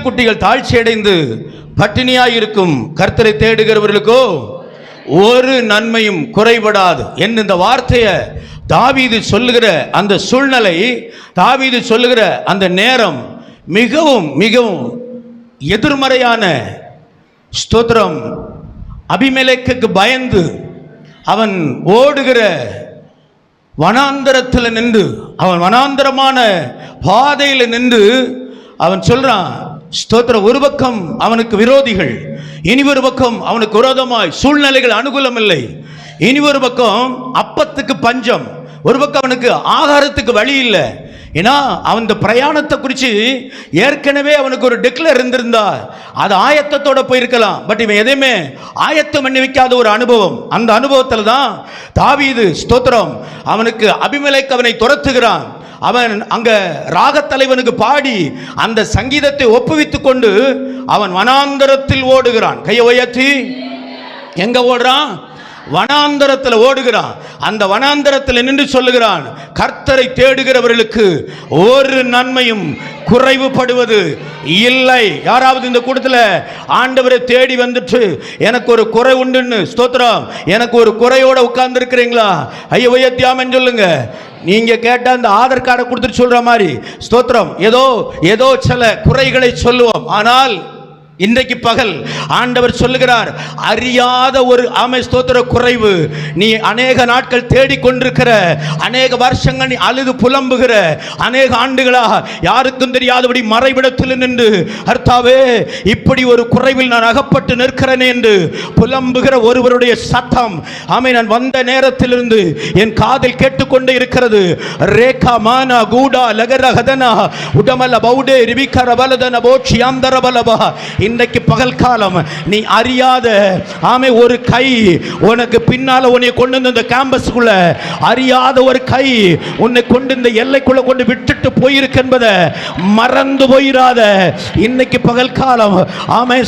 சிங்கக்குட்டிகள் தாழ்ச்சி அடைந்து பட்டினியாயிருக்கும், கர்த்தரை தேடுகிறவர்களுக்கோ ஒரு நன்மையும் குறைபடாது என்ன இந்த வார்த்தையை தாவீது சொல்லுகிற அந்த சூழ்நிலை, தாவீது சொல்லுகிற அந்த நேரம் மிகவும் மிகவும் எதிர்மறையான. ஸ்தோத்திரம். அபிமெலேக்குக்கு பயந்து அவன் ஓடுகிற வனாந்தரத்தில் நின்று, அவன் வனாந்தரமான பாதையில் நின்று அவன் சொல்றான், ஸ்தோத்திரம், ஒரு பக்கம் அவனுக்கு விரோதிகள், இனி ஒரு பக்கம் அவனுக்கு விரோதமாய் சூழ்நிலைகள் அனுகூலம் இல்லை, இனி ஒரு பக்கம் அப்பத்துக்கு பஞ்சம், ஒரு பக்கம் அவனுக்கு ஆகாரத்துக்கு வழி இல்லை. ஏன்னா அவன் இந்த பிரயாணத்தை குறித்து ஏற்கனவே அவனுக்கு ஒரு டிக்ளேர் இருந்திருந்தா அது ஆயத்தத்தோட போயிருக்கலாம். பட் இவன் எதையுமே ஆயத்தம் பண்ணி வைக்காத ஒரு அனுபவம். அந்த அனுபவத்தில் தான் தாவீது, ஸ்தோத்திரம், அவனுக்கு அபிமெலேக்கு அவனை துரத்துகிறான். அவன் அங்க ராகத்தலைவனுக்கு பாடி அந்த சங்கீதத்தை ஒப்புவித்துக் கொண்டு அவன் வனாந்தரத்தில் ஓடுகிறான். கையை உயர்த்தி. எங்க ஓடுறான்? வனாந்தரத்தில் ஓடுகிறான். அந்த வனாந்தரத்தில் நின்று சொல்லுகிறான், கர்த்தரை தேடுகிறவர்களுக்கு ஒரு நன்மையும் குறைவுபடுவது இல்லை. யாராவது இந்த கூட்டத்தில் ஆண்டவரை தேடி வந்துட்டு எனக்கு ஒரு குறை உண்டுன்னு, ஸ்தோத்திரம், எனக்கு ஒரு குறையோட உட்கார்ந்து இருக்கிறீங்களா? ஐயோ உயர்த்தியாமன்னு சொல்லுங்க. நீங்க கேட்ட அந்த ஆதார் கார்டை கொடுத்துட்டு சொல்ற மாதிரி, ஸ்தோத்திரம், ஏதோ சில குறைகளை சொல்லுவோம். ஆனால் இன்றைக்கு பகல் ஆண்டவர் சொல்லுகிறார், அறியாத ஒரு ஸ்தோத்திர குறைவு, நீ அநேக நாட்கள் தேடிக்கொண்டிருக்கிற, அநேக வருஷங்கள் நீ அழுது புலம்புகிற, அநேக ஆண்டுகளாக யாருக்கும் தெரியாதபடி மறைவிடத்தில் நின்று, கர்த்தாவே இப்படி ஒரு குறைவில் நான் அகப்பட்டு நிற்கிறேன் என்று புலம்புகிற ஒருவருடைய சத்தம் நான் வந்த நேரத்திலிருந்து என் காதில் கேட்டுக்கொண்டே இருக்கிறது. ரேகா மானா கூடா லகரஹதனா உடமல பௌடே ரிபிகர பலதன போச்சி அந்தரபலபா. இன்றைக்கு பகல் காலம் நீ அறியாத ஒரு கை உனக்கு பின்னால உன்னை கொண்டு வந்து இந்த கேம்பஸ்க்குள்ள, அறியாத ஒரு கை உன்னை கொண்டு இந்த எல்லைக்குள்ள கொண்டு விட்டுட்டு போயிருக்கு என்பதை மறந்து போயிராத. இன்னைக்கு பகல் காலம்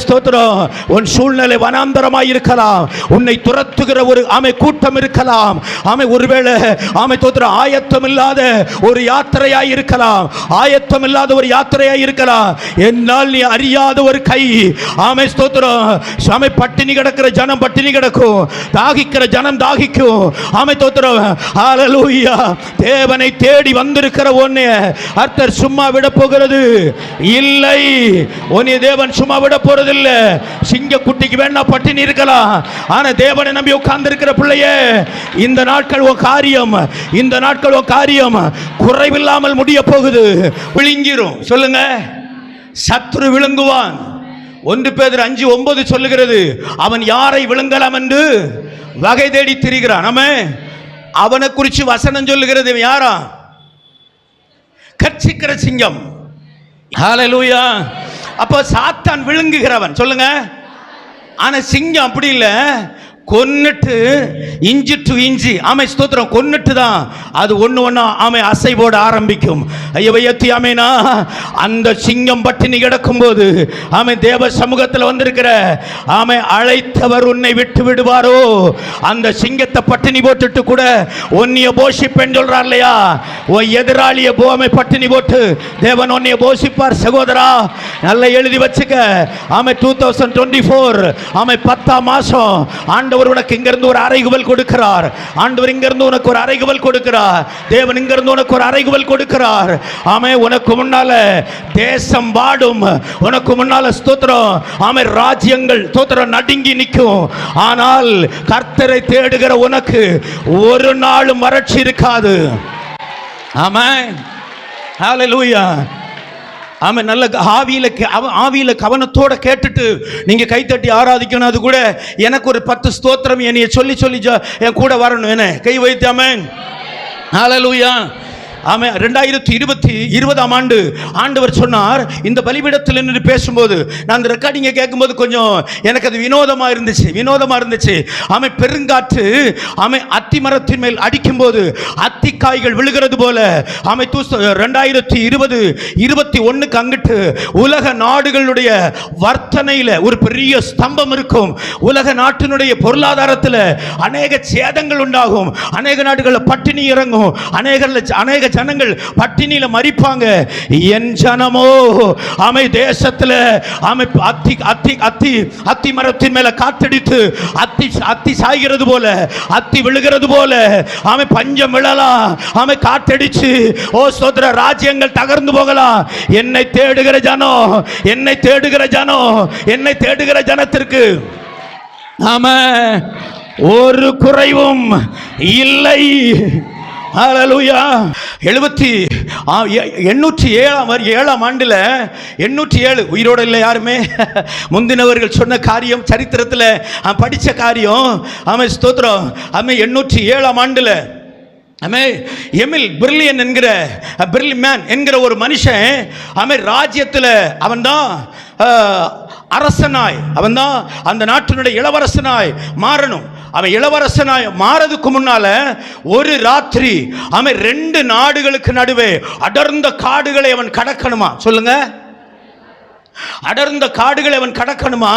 ஸ்தோத்திரம், உன் சூழ்நிலை வனாந்தரமாய் இருக்கலாம், உன்னை துரத்துகிற ஒரு கூட்டம் இருக்கலாம், ஒருவேளை ஸ்தோத்திரம் ஆயத்தம் இல்லாத ஒரு யாத்திரையாய் இருக்கலாம், ஆயத்தம் இல்லாத ஒரு யாத்திரையாய் இருக்கலாம். என்னால் நீ அறியாத ஒரு கை ஸ்தோத்திரம், பட்டினி கிடக்கிற ஜனம் பட்டினி கிடக்கும், தாகிக்கிற ஜனம் தாகிக்கும். ஸ்தோத்திரம், ஹல்லேலூயா. தேவனை தேடி வந்திருக்கிற உன்னை கர்த்தர் சும்மா விட போகிறது இல்லை. உன்னை தேவன் சும்மா விட போறது இல்லை. சிங்க குட்டிக்கு வேணா பட்டினி இருக்கலாம், ஆனா தேவனை நம்பி உட்கார்ந்து இருக்கிற பிள்ளையே, இந்த நாட்கள் உன் காரியம், இந்த நாட்கள் உன் காரியம் குறைவில்லாமல் முடிய போகுது. விழுங்கிரும். சொல்லுங்க, சத்துரு விழுங்குவான். 1 பேதுரு 5:9 சொல்லுகிறது, அவன் யாரை விழுங்கலாம் என்று வகை தேடி திரிகிறான். அவனை குறித்து வசனம் சொல்லுகிறது, யாரா? கர்ச்சிக்கிற சிங்கம். ஹல்லேலூயா. அப்ப சாத்தான் விழுங்குகிறவன். சொல்லுங்க. ஆனா சிங்கம் அப்படி இல்லை, கொன்னுட்டு இஞ்சி டு இஞ்சி ஸ்தோத்திரம், கொன்னுட்டு தான் அது ஒன்று ஒன்றா அசை போட ஆரம்பிக்கும். ஐயவையத்தி அந்த சிங்கம் பட்டினி கிடக்கும் போது தேவ சமூகத்தில் வந்திருக்கிற அழைத்தவர் உன்னை விட்டு விடுவாரோ? அந்த சிங்கத்தை பட்டினி போட்டுட்டு கூட உன்னைய போஷிப்பேன்னு சொல்றார் இல்லையா? எதிராளிய பட்டினி போட்டு தேவன் உன்னைய போஷிப்பார். சகோதரா, நல்லா எழுதி வச்சுக்க. 2024 10ஆம் மாசம் ஆண்டவர் உனக்கு இங்கிருந்து ஒரு அறைகுவல் கொடுக்கிறார். ஆண்டவர் இங்கிருந்து உனக்கு ஒரு அறைகுவல் கொடுக்கிறார். தேவன் இங்கிருந்து உனக்கு ஒரு அறைகுவல் கொடுக்கிறார். உனக்கு முன்னால தேசம் வாடும், உனக்கு முன்னால ஸ்தோத்திரம் ராஜ்யங்கள் ஸ்தோத்திரம் நடுங்கி நிற்கும். ஆனால் கர்த்தரை தேடுகிற உனக்கு ஒரு நாளும் வறட்சி இருக்காது. ஆமென். ஹல்லேலூயா. நல்ல ஆவியில கவனத்தோட கேட்டுட்டு நீங்க கைத்தட்டி ஆராதிக்கணும். அது கூட எனக்கு ஒரு 10 ஸ்தோத்திரம் என்னைய சொல்லி என் கூட வரணும். என்ன கை வைத்து ஆமென். ஹல்லேலூயா. 2020ஆம் ஆண்டு ஆண்டவர் சொன்னார், இந்த பலிபீடத்தில் நின்று பேசும்போது நான் அந்த ரெக்கார்டிங்கை கேட்கும்போது கொஞ்சம் எனக்கு அது வினோதமாக இருந்துச்சு. பெருங்காற்று அத்தி மரத்தின் மேல் அடிக்கும்போது அத்திக்காய்கள் விழுகிறது போல 2020-21 அங்கிட்டு உலக நாடுகளுடைய வர்த்தனையில் ஒரு பெரிய ஸ்தம்பம் இருக்கும். உலக நாட்டினுடைய பொருளாதாரத்தில் அநேக சேதங்கள் உண்டாகும். அநேக நாடுகளில் பட்டினி இறங்கும். அநேக ஜனங்கள் பட்டினியில மரிப்பாங்க. என் ஜனமோ ஆமை தேசத்துல ஆமை அத்தி மரத்தின் மேல காத்தடித்து அத்தி சாய்கிறது போல, அத்தி விழுகிறது போல ஆமை பஞ்சம் விழலாம், ஆமை காத்தடிச்சு ஓ ஸ்தோத்திர ராஜ்யங்கள் தகர்ந்து போகலாம். என்னை தேடுகிற ஜனம், என்னை தேடுகிற ஜனம், என்னை தேடுகிற ஜனத்திற்கு ஆமென் ஒரு குறைவும் இல்லை. ஹல்லேலூயா. 807ஆம் ஆண்டுல 807 உயிரோட இல்லை யாருமே. முந்தினவர்கள் சொன்ன காரியம் சரித்திரத்தில் படித்த காரியம். ஆமென் ஸ்தோத்திரம். ஆமென் 807ஆம் ஆண்டுல எமில் பிரில்லியன் என்கிற பிரில்லிமேன் என்கிற ஒரு மனுஷன் ஆமென் ராஜ்யத்தில் அவன்தான் அரசனாய், அவன்தான் அந்த நாட்டினுடைய இளவரசனாய் மாறணும். அவன் இளவரசனாய் மாறதுக்கு முன்னால ஒரு ராத்திரி அவன் 2 நாடுகளுக்கு நடுவே அடர்ந்த காடுகளை அவன் கடக்கணுமா? சொல்லுங்க, அடர்ந்த காடுகளை அவன் கடக்கணுமா?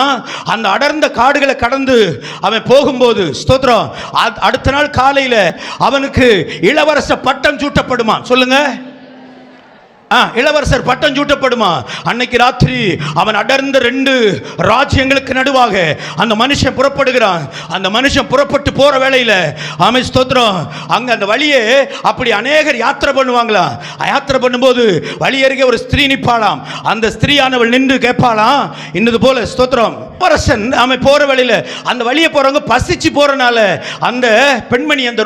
அந்த அடர்ந்த காடுகளை கடந்து அவன் போகும்போது ஸ்தோத்திரம் அடுத்த நாள் காலையில அவனுக்கு இளவரச பட்டம் சூட்டப்படுமா? சொல்லுங்க, இளவரசர் பட்டம் சூட்டப்படுமா? அன்னைக்கு ராத்திரி அவன் அடர்ந்த 2 ராஜ்யங்களுக்கு நடுவாக அந்த மனுஷன் புறப்படுகிறான். அந்த மனுஷன் புறப்பட்டு போற வேளையில ஆமென் ஸ்தோத்திரம் அங்க அந்த வழியே அப்படி அநேகர் யாத்திரை பண்ணுவாங்களாம். யாத்திரை பண்ணும்போது வழி அருகே ஒரு ஸ்திரீ நிற்பாளாம். அந்த ஸ்திரீயானவள் நின்று கேட்பாளாம், இன்னது போல ஸ்தோத்திரம் இளவரசன் அவன் போற வழியில அந்த வழியை போறவங்க பசிச்சு போறனால அந்த பெண்மணி அந்த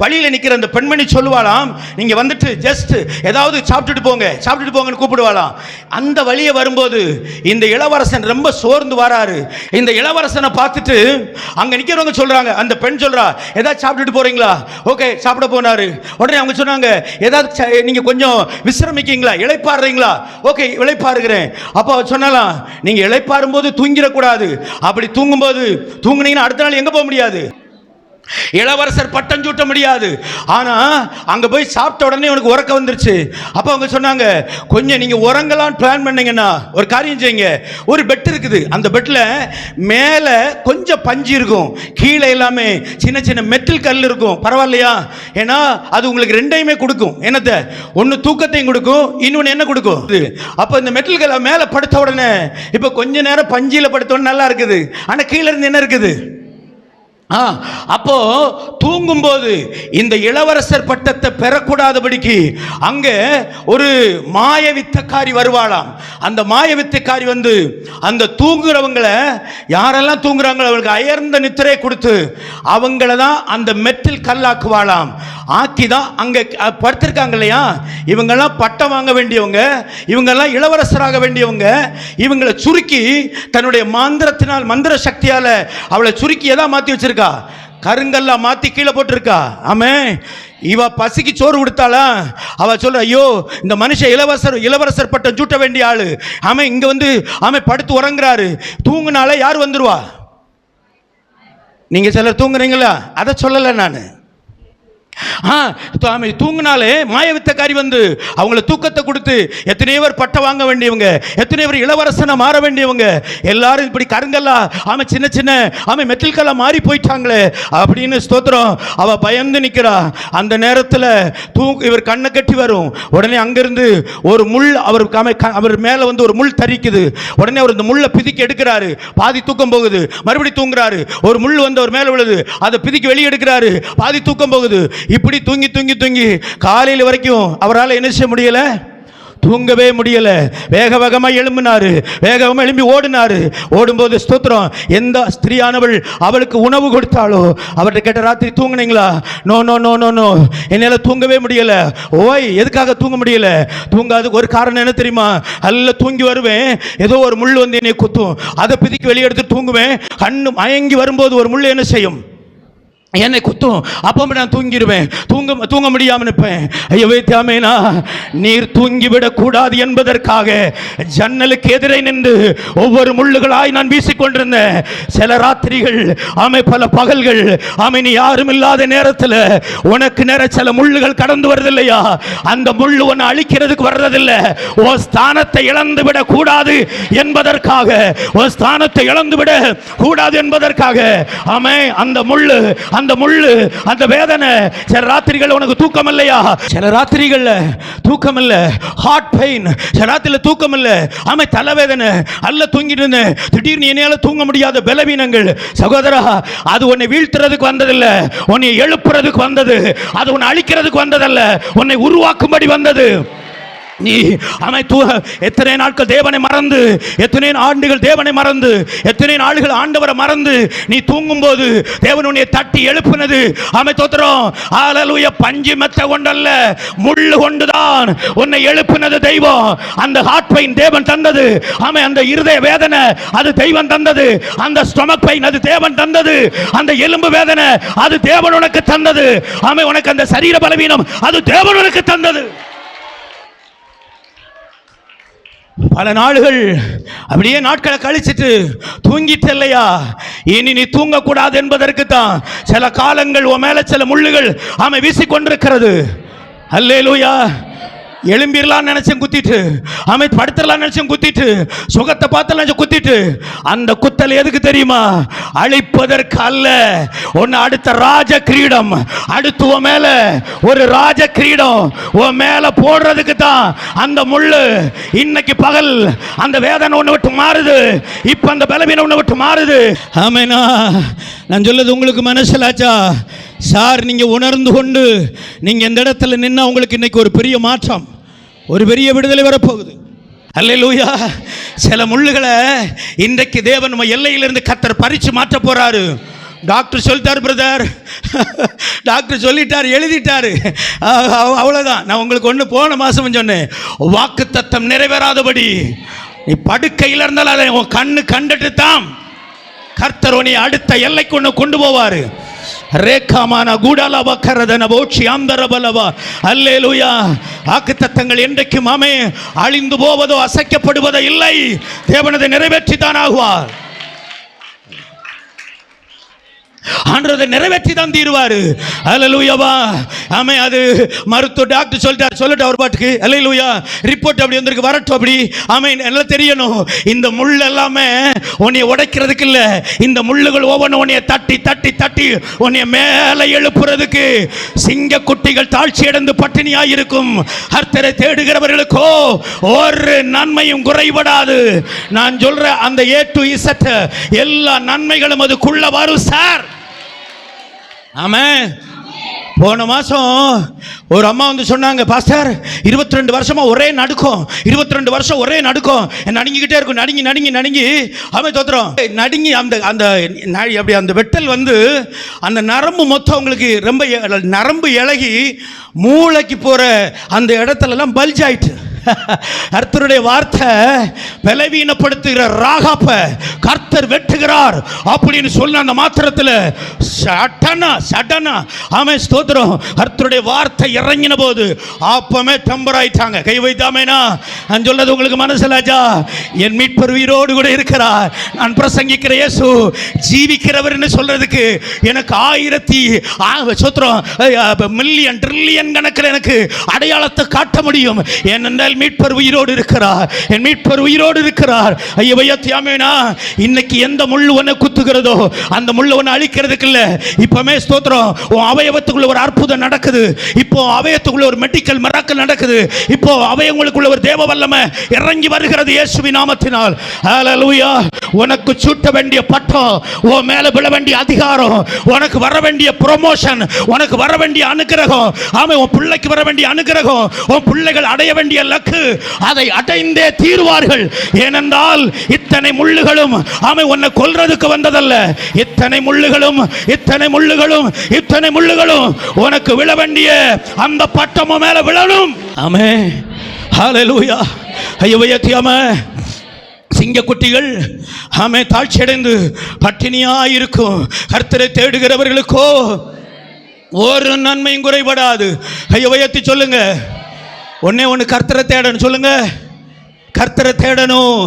வழியில நிக்கிற அந்த பெண்மணி சொல்லுவாளாம், நீங்க வந்துட்டு ஜஸ்ட் ஏதாவது சாப்பிட்டுட்டு போங்கன்னு கூப்பிடுவாளாம். அந்த வழியை வரும்போது இந்த இளவரசன் ரொம்ப சோர்ந்து வராரு. இந்த இளவரசனை பார்த்துட்டு அங்க நிக்கிறவங்க சொல்றாங்க, அந்த பெண் சொல்றா, ஏதாவது சாப்பிட்டுட்டு போறீங்களா? ஓகே சாப்பிட போனாரு. உடனே அவங்க சொன்னாங்க, ஏதாவது நீங்க கொஞ்சம் விசிரமிக்கீங்களா, இளைப்பாறுறீங்களா? ஓகே இளைப்பாறுகிறேன். அப்போ சொன்னாலாம், நீங்க இளைப்பாறும் போது தூங்கிடக்கூடாது. அப்படி தூங்குனீங்கன்னா அடுத்த நாள் எங்க போக முடியாது, இளவரசர் பட்டம் சூட்ட முடியாது. ஆனா அங்க போய் சாப்பிட்ட உடனே உனக்கு உறக்கம் வந்துருச்சு. அப்ப அவங்க சொன்னாங்க, கொஞ்சம் நீங்க உறங்கலாம் பிளான் பண்ணீங்கன்னா ஒரு காரியம் செய்யுங்க. ஒரு பெட் இருக்குது, அந்த பெட்ல மேல கொஞ்சம் பஞ்சு இருக்கும், கீழே எல்லாமே சின்ன சின்ன மெட்டல் கல் இருக்கும். பரவாயில்லையா? ஏன்னா அது உங்களுக்கு 2யுமே கொடுக்கும். என்னத்தை? ஒன்னு தூக்கத்தையும் கொடுக்கும், இன்னொன்னு என்ன கொடுக்கும்? அப்ப இந்த மெட்டல் கல்ல மேல படுத்த உடனே இப்ப கொஞ்ச நேரம் பஞ்சில படுத்த உடனே நல்லா இருக்குது. ஆனா கீழே இருந்து என்ன இருக்குது? அப்போ தூங்கும்போது இந்த இளவரசர் பட்டத்தை பெறக்கூடாதபடிக்கு அங்கே ஒரு மாயவித்தக்காரி வருவாளாம். அந்த மாயவித்தக்காரி வந்து அந்த தூங்குறவங்களை, யாரெல்லாம் தூங்குறாங்களோ அவங்களுக்கு அயர்ந்த நித்திரை கொடுத்து அவங்கள தான் அந்த மெட்டில் கல்லாக்குவாளாம். ஆக்கிதான் அங்கே படுத்திருக்காங்க இல்லையா, இவங்கெல்லாம் பட்டம் வாங்க வேண்டியவங்க, இவங்கெல்லாம் இளவரசராக வேண்டியவங்க. இவங்களை சுருக்கி தன்னுடைய மந்திரத்தினால், மந்திர சக்தியால் அவளை சுருக்கி எதா மாற்றி வச்சிருக்கா, கருங்கல்ல மாத்தி கீழே போட்டிருக்கா. ஆமே, இவ பசிக்கு சோறு கொடுத்தாளா? அவ சொல்ற, ஐயோ இந்த மனுஷன் இளவரசர் பட்டம் சூட்ட வேண்டிய ஆளு, ஆமே இங்க வந்து ஆமே படுத்து உறங்குறாரு. தூங்குனால யார் வந்துருவா? நீங்க சிலர் தூங்குறீங்களா? அதை சொல்லல நான். தூங்கினாலே மாயவித்தக்காரி வந்து அவங்கள தூக்கத்தை கொடுத்து எத்தனையோ பேர் பட்டம் வாங்க வேண்டியவங்க, எத்தனையோ பேர் இளவரசனை மாற வேண்டியவங்க, எல்லாரும் இப்படி கருங்கல்லா ஆமை சின்ன சின்ன ஆமை மெட்டல் கல்லா மாறி போயிட்டாங்களே அப்படின்னு ஸ்தோத்திரம் அவ பயந்து நிற்கிறா. அந்த நேரத்தில் இவர் கண்ணை கட்டி வரும். உடனே அங்கிருந்து ஒரு முள் அவர் மேலே வந்து ஒரு முள் தரிக்குது. உடனே அவர் இந்த முள்ளை பிதிக்கி எடுக்கிறாரு. பாதி தூக்கம் போகுது. மறுபடி தூங்குறாரு. ஒரு முள் வந்து அவர் மேலே விழுது. அதை பிதிக்கி வெளியே எடுக்கிறாரு. பாதி தூக்கம் போகுது. இப்படி தூங்கி தூங்கி தூங்கி காலையில் வரைக்கும் அவரால் என்ன செய்ய முடியல, தூங்கவே முடியல. வேக வேகமாக எழும்பினாரு. வேகமாக எழும்பி ஓடினாரு. ஓடும்போது ஸ்தோத்திரம் எந்த ஸ்திரீயானவள் அவளுக்கு உணவு கொடுத்தாலோ அவர்கிட்ட கேட்ட, ராத்திரி தூங்குனீங்களா? No no no no no, என்னால் தூங்கவே முடியல. ஓய், எதுக்காக தூங்க முடியல? தூங்காது ஒரு காரணம் என்ன தெரியுமா? நல்ல தூங்கி வருவேன், ஏதோ ஒரு முள் வந்து என்னை குத்தும், அதை பிதிக்கி வெளியே எடுத்து தூங்குவேன். கண்ணு மயங்கி வரும்போது ஒரு முள் என்ன செய்யும், என்னை குத்தும். அப்போ நான் தூங்கிடுவேன். தூங்க முடியாமல் நிற்பேன். ஐயோ தாமேனா, நீர் தூங்கிவிடக் கூடாது என்பதற்காக ஜன்னலுக்கு எதிரே நின்று ஒவ்வொரு முள்ளுகளாய் நான் வீசிக்கொண்டிருந்தேன். சில ராத்திரிகள் ஆமை, பல பகல்கள் ஆமை, நீ யாரும் இல்லாத நேரத்தில் உனக்கு நேர சில முள்ளுகள் கடந்து வருதில்லையா? அந்த முள்ளு உன்னை அழிக்கிறதுக்கு வர்றதில்லை. உன் ஸ்தானத்தை இழந்து விட கூடாது என்பதற்காக, உன் ஸ்தானத்தை இழந்து விட கூடாது என்பதற்காக ஆமை அந்த முள்ளு, அந்த அந்த முள்ளு, அந்த வேதனை. சில ராத்திரிகள் உனக்கு தூக்கம் இல்லையா? சில ராத்திரிகள்ல தூக்கம் இல்ல, ஹார்ட் பெயின். சில ராத்திரில தூக்கம் இல்ல, ஆமை தலைவேதனை, அல்ல தூங்கிட்டு இருந்தேன், திடீர்னு என்னால தூங்க முடியாத பலவீனங்கள். சகோதரா, அது உன்னை வீழ்த்துறதுக்கு வந்ததில்லை, உன்னை எழுப்புறதுக்கு வந்தது. அது உன்னை அழிக்கிறதுக்கு வந்ததல்ல, உன்னை உருவாக்கும்படி வந்தது. நீ எத்தனை நாட்கள் தேவனை மறந்து, எத்தனை ஆண்டுகள் தேவனை மறந்து, எத்தனை நாள்கள் ஆண்டவரை மறந்து நீ தூங்கும் போது தேவன் உன்னை தட்டி எழுப்பினது. தோத்திரம். ஹல்லேலூயா. பஞ்சு மெத்த கொண்டல்ல, முள்ளு கொண்டுதான் உன்னை எழுப்பினது தெய்வம். அந்த ஹார்ட் பெயின் தேவன் தந்தது. அந்த இருதய வேதனை அது தெய்வன் தந்தது. அந்த ஸ்டொமக் பெயின் அது தேவன் தந்தது. அந்த எலும்பு வேதனை அது தேவன் உனக்கு தந்தது. உனக்கு அந்த சரீர பலவீனம் அது தேவன் உனக்கு தந்தது. பல நாள்கள் அப்படியே நாட்களை கழிச்சிட்டு தூங்கிட்டு இல்லையா? இனி நீ தூங்கக்கூடாது என்பதற்கு தான் சில காலங்கள் உன் மேல சில முள்ளுகள் வீசிக்கொண்டிருக்கிறது. அல்லேலூயா. எழும்பிடலாம் நினைச்சேன் குத்திட்டு, படுத்தலாம் நினைச்சேன் குத்திட்டு, சுகத்தை பார்த்தலாம் நினைச்சேன் குத்திட்டு. அந்த குத்தல் எதுக்கு தெரியுமா? அழிப்பதற்கு அல்ல. ஒன்னு அடுத்த ராஜ கிரீடம், அடுத்து உன் மேல ஒரு ராஜ கிரீடம் உன் மேல போடுறதுக்கு தான் அந்த முள்ளு. இன்னைக்கு பகல் அந்த வேதனை ஒன்று விட்டு மாறுது, இப்ப அந்த பலவீனம் ஒன்று விட்டு மாறுது. ஆமேனா? நான் சொல்லுது உங்களுக்கு மனசிலாச்சா? சார், நீங்க உணர்ந்து கொண்டு நீங்க இந்த இடத்துல நின்னா உங்களுக்கு இன்னைக்கு ஒரு பெரிய மாற்றம், ஒரு பெரிய விடுதலை வரப்போகுது. அல்லேலூயா. சில முள்ளுகளை இன்றைக்கு தேவன் நம்ம எல்லையிலிருந்து கர்த்தர் பறிச்சு மாற்ற போறாரு. டாக்டர் சொல்லிட்டார் பிரதர், டாக்டர் சொல்லிட்டார், எழுதிட்டாரு, அவ்வளோதான். நான் உங்களுக்கு ஒன்று போன மாதம் சொன்னேன், வாக்கு தத்தம் நிறைவேறாதபடி நீ படுக்கையில் இருந்தாலும் அதை உன் கண்ணு கண்டுட்டு தான் கர்த்தர் உன்னை அடுத்த எல்லைக்கு ஒன்று கொண்டு போவார். ரேகாமான கூடால வக்கரதன போச்சி ஆந்தரபலவா. அல்லேலூயா. வாக்குத்தத்தங்கள் என்றைக்கும் அழிந்து போவதோ அசைக்கப்படுவதோ இல்லை. தேவனதை நிறைவேற்றி தான் ஆகுவார். ஆண்டவரை நிறைவேற்றி தான் தீருவாரு. அல்லேலூயாவா. அது மருத்துவ டாக்டர் சொல்லிட்டு அவர் பாட்டுக்கு அல்லேலூயா ரிப்போர்ட் அப்படி வந்திருக்கு, வரட்டும் அப்படி. எல்லாம் தெரியணும். இந்த முள் எல்லாமே உன்னை உடைக்கிறதுக்கு இல்ல, இந்த முள்ளுகள் ஒவ்வொன்றும் உன்னைய தட்டி தட்டி தட்டி உன்னைய மேலே எழுப்புறதுக்கு. சிங்க குட்டிகள் தாழ்ச்சி அடைந்து பட்டினியாய் இருக்கும். கர்த்தரை தேடுகிறவர்களுக்கோ ஒரு நன்மையும் குறைபடாது. நான் சொல்ற அந்த A to Z எல்லா நன்மைகளும் அதுக்குள்ள வரும் சார். ஆமென். போன மாதம் ஒரு அம்மா வந்து சொன்னாங்க, பாஸ்டர் 22 வருஷமா ஒரே நடுக்கம், 22 வருஷம் ஒரே நடுக்கம், நடுங்கிக்கிட்டே இருக்கும், நடுங்கி நடுங்கி நடுங்கி தோத்துறோம் நடுங்கி அந்த அந்த அப்படி அந்த வெட்டல் வந்து அந்த நரம்பு மொத்தம் உங்களுக்கு ரொம்ப நரம்பு இலகி மூளைக்கு போகிற அந்த இடத்துலலாம் பல்ஜ் ஆயிட்டு. கர்த்தருடைய வார்த்தை பலவீனப்படுத்துகிற ராகாப்ப கர்த்தர் வெட்டுகிறார் அப்படின்னு சொன்ன அந்த மாத்திரத்தில் சடனா ஸ்தோத்திரம், கர்த்தருடைய வார்த்தை இறங்கின போது அப்பமே டெம்பர் ஆயிட்டாங்க. கை வைத்தாமேனா நான் சொல்றது உங்களுக்கு மனசிலாச்சா? என் மீட்பர் உயிரோடு கூட இருக்கிறார். நான் பிரசங்கிக்கிற இயேசு ஜீவிக்கிறவர் சொல்றதுக்கு எனக்கு 1000 மில்லியன் ட்ரில்லியன் கணக்கில் எனக்கு அடையாளத்தை காட்ட முடியும். ஏனென்றால் மீட்பர் உயிரோடு இருக்கிறார். என் மீட்பர் உயிரோடு இருக்கிறார். ஐயவையத்தியாமேனா இன்னைக்கு எந்த முள்ளு ஒன்னை குத்துகிறதோ அந்த முள்ளு ஒன்னை அழிக்கிறதுக்கு இல்ல. இப்பமே ஸ்தோத்திரம், உன் அவயவத்துக்குள்ள ஒரு அற்புதம் நடக்குது. இப்போ அவயத்துக்குள்ள ஒரு மெடிக்கல் மிராக்கிள் நடக்குது. இப்போ அவயங்களுக்குள்ள ஒரு தேவ வல்லமை இறங்கி வருகிறது இயேசுவின் நாமத்தினால். ஹல்லேலூயா. உனக்கு சூட்ட வேண்டிய பட்டம், உன் மேல விழ வேண்டிய அதிகாரம், உனக்கு வர வேண்டிய ப்ரமோஷன், உனக்கு வர வேண்டிய அனுகிரகம், உன் பிள்ளைக்கு வர வேண்டிய அனுகிரகம், உன் பிள்ளைகள் அடைய வேண்டிய லக்கு, அதை அடைந்தே தீர்வார்கள். ஏனென்றால் இத்தனை முள்ளுகளும் உன்னை கொல்றதுக்கு வந்ததல்ல. இத்தனை முள்ளுகளும் இத்தனை முள்ளுகளும் இத்தனை முள்ளுகளும் உனக்கு விழ வேண்டிய அந்த பட்டமும் மேல விழணும். ஆமென். ஹல்லேலூயா. ஐயவையத்தியாமே சிங்கக்குட்டிகள் தாழ்ச்சி அடைந்து பட்டினியாயிருக்கும். கர்த்தரை தேடுகிறவர்களுக்கோ ஒரு நன்மையும் குறைபடாது. கையை உயர்த்தி சொல்லுங்க, ஒண்ணு கர்த்தரை தேடணும். சொல்லுங்க, கர்த்தரை தேடணும்,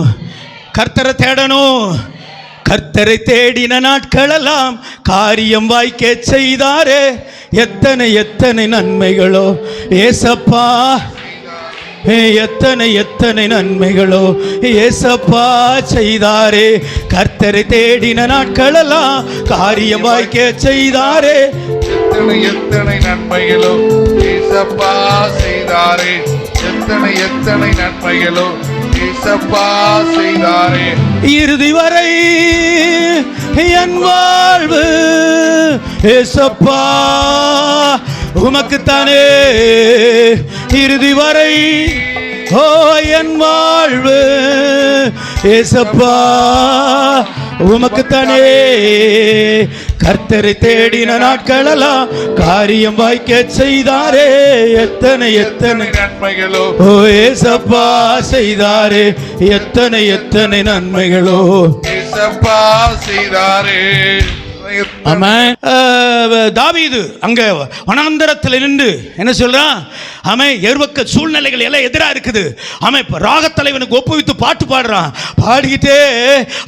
கர்த்தரை தேடணும். கர்த்தரை தேடின நாட்களெல்லாம் காரியம் வாய்க்க செய்தாரே, எத்தனை எத்தனை நன்மைகளோ ஏசப்பா. எத்தனை எத்தனை நன்மைகளோ ஏசப்பா செய்தாரே. கர்த்தரை தேடின நாட்களெல்லாம் காரியம் வாய்க்க செய்தாரே. எத்தனை எத்தனை நன்மைகளோ ஏசப்பா செய்தாரே. எத்தனை எத்தனை நன்மைகளோ ஏசப்பா செய்தாரே. இறுதி வரை என் வாழ்வு ஏசப்பா உமக்குத்தானே. இறுதி வரை ஓ என் வாழ்வு ஏசப்பா உமக்குத்தானே. கர்த்தரை தேடின நாட்களெல்லாம் காரியம் வாய்க்க செய்தாரே. எத்தனை எத்தனை நன்மைகளோ ஓ ஏசப்பா செய்தாரே. எத்தனை எத்தனை நன்மைகளோ ஏசப்பா செய்தாரே. ஆமென். தாவீது அங்க வனாந்தரத்தில் நின்று என்ன சொல்றான்? ஆமென். எருவக்க சூழ்நிலைகள் எல்லாம் எதிராக இருக்குது. ஆமென். ராகத்தலைவனுக்கு ஒப்புவித்து பாட்டு பாடுறான். பாடிக்கிட்டே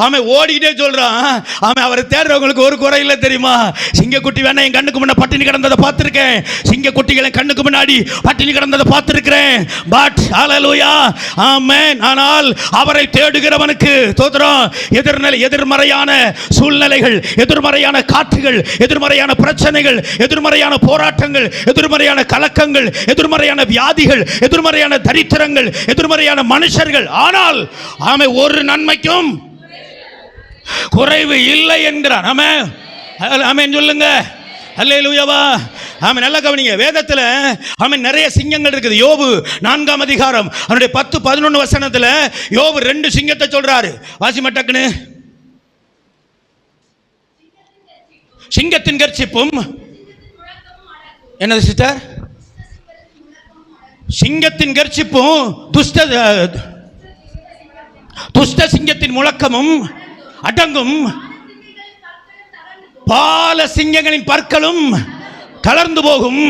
ஆமென் ஓடிக்கிட்டே சொல்றான். ஆமென். அவரை தேடுறவங்களுக்கு ஒரு குறை இல்லை தெரியுமா? சிங்கக்குட்டி வேணா என் கண்ணுக்கு முன்ன பட்டினி கிடந்ததை பார்த்திருக்கேன். சிங்கக்குட்டிகளை கண்ணுக்கு முன்னாடி பட்டினி கிடந்ததை பார்த்திருக்கிறேன். பட் ஹல்லேலூயா ஆமென். ஆனால் அவரை தேடுகிறவனுக்கு தோத்திரம். எதிர்மறையான சூழ்நிலைகள், எதிர்மறையான காற்றுகள், எதிர்மறையான பிரச்சனைகள், எதிர்மறையான போராட்டங்கள், எதிர்மறையான கலக்கங்கள், எதிர்மறையான வியாதிகள், எதிர்மறையான தரித்திரங்கள், எதிர்மறையான மனுஷர்கள், ஆனால் ஆமென் ஒரு நன்மைக்கும் குறைவு இல்லை என்கிறான். ஆமென். ஆமென் சொல்லுங்க. அல்லேலூயாவா. ஆமென். நல்லா கவனிங்க. வேதத்தில் ஆமென் நிறைய சிங்கங்கள் இருக்குது. யோபு 4ஆம் அதிகாரம் அவருடைய 10-11 வசனத்தில் யோபு 2 சிங்கத்தை சொல்றாரு. வாசி மட்டக்குன்னு. சிங்கத்தின் கர்ச்சிப்பும் என்னது சிஸ்டர்? சிங்கத்தின் கர்ச்சிப்பும் துஷ்ட சிங்கத்தின் முழக்கமும் அடங்கும். பால சிங்கங்களின் பற்களும் தளர்ந்து போகும்.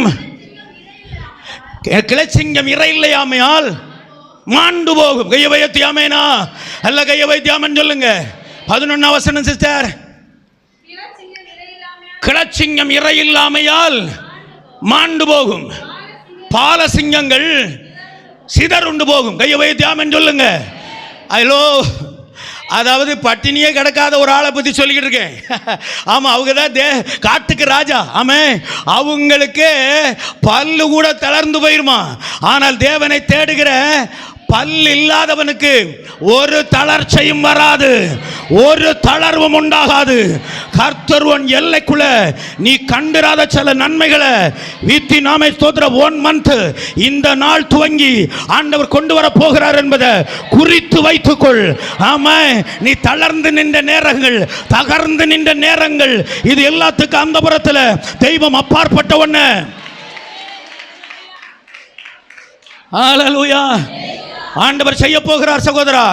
கிளச்சிங்கம் இறை இல்லையாமையால் மாண்டு போகும். கைய வைத்தியாமேனா அல்ல கைய வைத்தியாமன் சொல்லுங்க. 11ஆம் வசனம் சிஸ்டர். கிளச்சிங்கம் இறை இல்லாமையால் மாண்டு போகும். பால சிங்கங்கள் சிதறுண்டு போகும். கையை வைத்தியாமன் சொல்லுங்க. ஐலோ அதாவது பட்டினியே கிடக்காத ஒரு ஆளை பற்றி சொல்லிக்கிட்டு இருக்கேன். ஆமாம், அவங்க தான் காட்டுக்கு ராஜா. ஆமாம், அவங்களுக்கு பல்லு கூட தளர்ந்து போயிருமா. ஆனால் தேவனை தேடுகிற பல் இல்லாதவனுக்கு ஒரு தளர்ச்சியும் வராது, ஒரு தளர்வும் உண்டாகாது. கர்த்தர் உன் எல்லைக்குள்ள நீ கண்டிராத சில நன்மைகளை வீத்தி நாமே ஸ்தோத்திர 1 மந்த் இந்த நாள் துவங்கி ஆண்டவர் கொண்டு வர போகிறார் என்பதை குறித்து வைத்துக்கொள். ஆமா, நீ தளர்ந்து நின்ற நேரங்கள், தகர்ந்து நின்ற நேரங்கள், இது எல்லாத்துக்கும் அந்த புறத்தில் தெய்வம் அப்பாற்பட்ட ஒண்ணு. ஹல்லேலூயா. ஆண்டவர் செய்ய போகிறார் சகோதரா.